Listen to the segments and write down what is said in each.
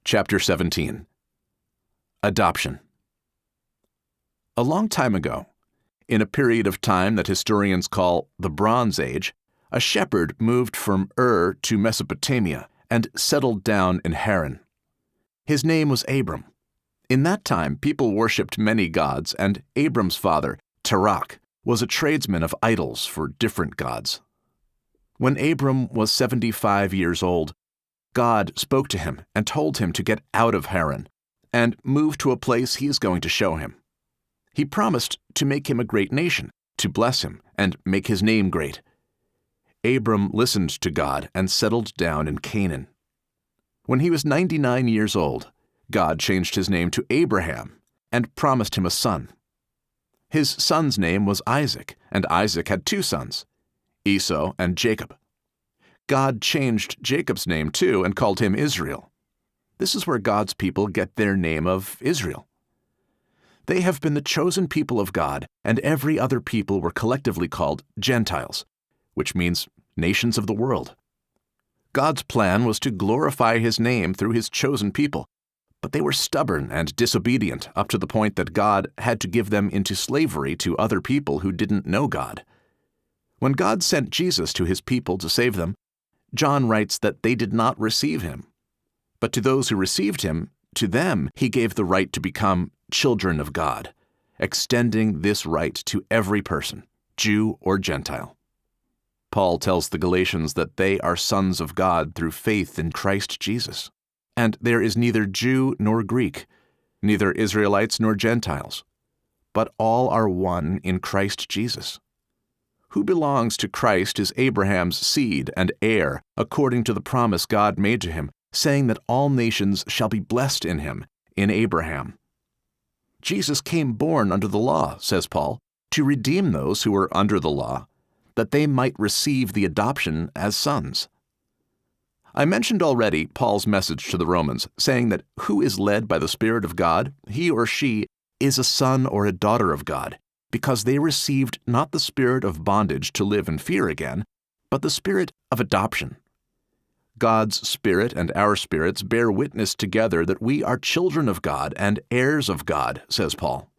Chapter 17. Adoption. A long time ago, in a period of time that historians call the Bronze Age, a shepherd moved from Ur to Mesopotamia and settled down in Haran. His name was Abram. In that time, people worshipped many gods, and Abram's father, Terach, was a tradesman of idols for different gods. When Abram was 75 years old, God spoke to him and told him to get out of Haran and move to a place he is going to show him. He promised to make him a great nation, to bless him and make his name great. Abram listened to God and settled down in Canaan. When he was 99 years old, God changed his name to Abraham and promised him a son. His son's name was Isaac, and Isaac had two sons, Esau and Jacob. God changed Jacob's name too and called him Israel. This is where God's people get their name of Israel. They have been the chosen people of God, and every other people were collectively called Gentiles, which means nations of the world. God's plan was to glorify his name through his chosen people, but they were stubborn and disobedient up to the point that God had to give them into slavery to other people who didn't know God. When God sent Jesus to his people to save them, John writes that they did not receive him. But to those who received him, to them he gave the right to become children of God, extending this right to every person, Jew or Gentile. Paul tells the Galatians that they are sons of God through faith in Christ Jesus. And there is neither Jew nor Greek, neither Israelites nor Gentiles, but all are one in Christ Jesus. Who belongs to Christ is Abraham's seed and heir, according to the promise God made to him, saying that all nations shall be blessed in him, in Abraham. Jesus came born under the law, says Paul, to redeem those who were under the law, that they might receive the adoption as sons. I mentioned already Paul's message to the Romans, saying that who is led by the Spirit of God, he or she is a son or a daughter of God, because they received not the spirit of bondage to live in fear again, but the spirit of adoption. God's Spirit and our spirits bear witness together that we are children of God and heirs of God, says Paul.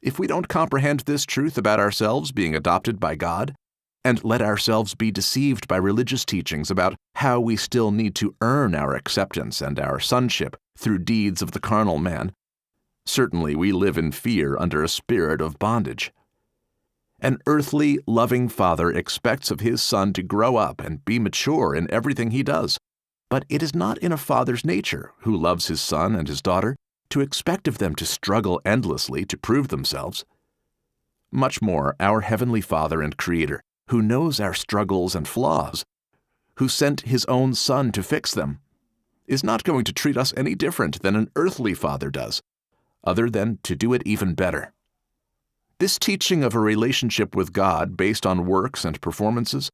If we don't comprehend this truth about ourselves being adopted by God, and let ourselves be deceived by religious teachings about how we still need to earn our acceptance and our sonship through deeds of the carnal man, certainly we live in fear under a spirit of bondage. An earthly, loving father expects of his son to grow up and be mature in everything he does, but it is not in a father's nature, who loves his son and his daughter, to expect of them to struggle endlessly to prove themselves. Much more, our Heavenly Father and Creator, who knows our struggles and flaws, who sent his own Son to fix them, is not going to treat us any different than an earthly father does, other than to do it even better. This teaching of a relationship with God based on works and performances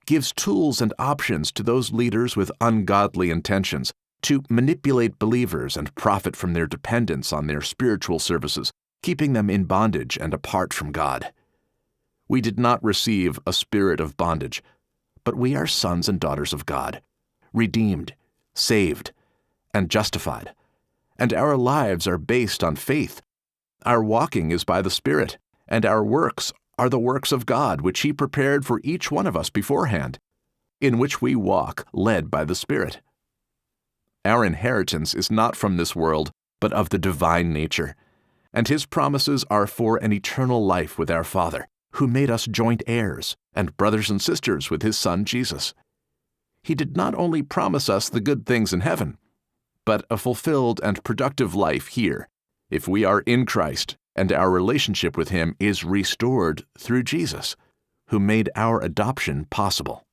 gives tools and options to those leaders with ungodly intentions to manipulate believers and profit from their dependence on their spiritual services, keeping them in bondage and apart from God. We did not receive a spirit of bondage, but we are sons and daughters of God, redeemed, saved, and justified. And our lives are based on faith. Our walking is by the Spirit, and our works are the works of God which He prepared for each one of us beforehand, in which we walk led by the Spirit. Our inheritance is not from this world, but of the divine nature, and His promises are for an eternal life with our Father, who made us joint heirs and brothers and sisters with His Son Jesus. He did not only promise us the good things in heaven, but a fulfilled and productive life here, if we are in Christ and our relationship with Him is restored through Jesus, who made our adoption possible.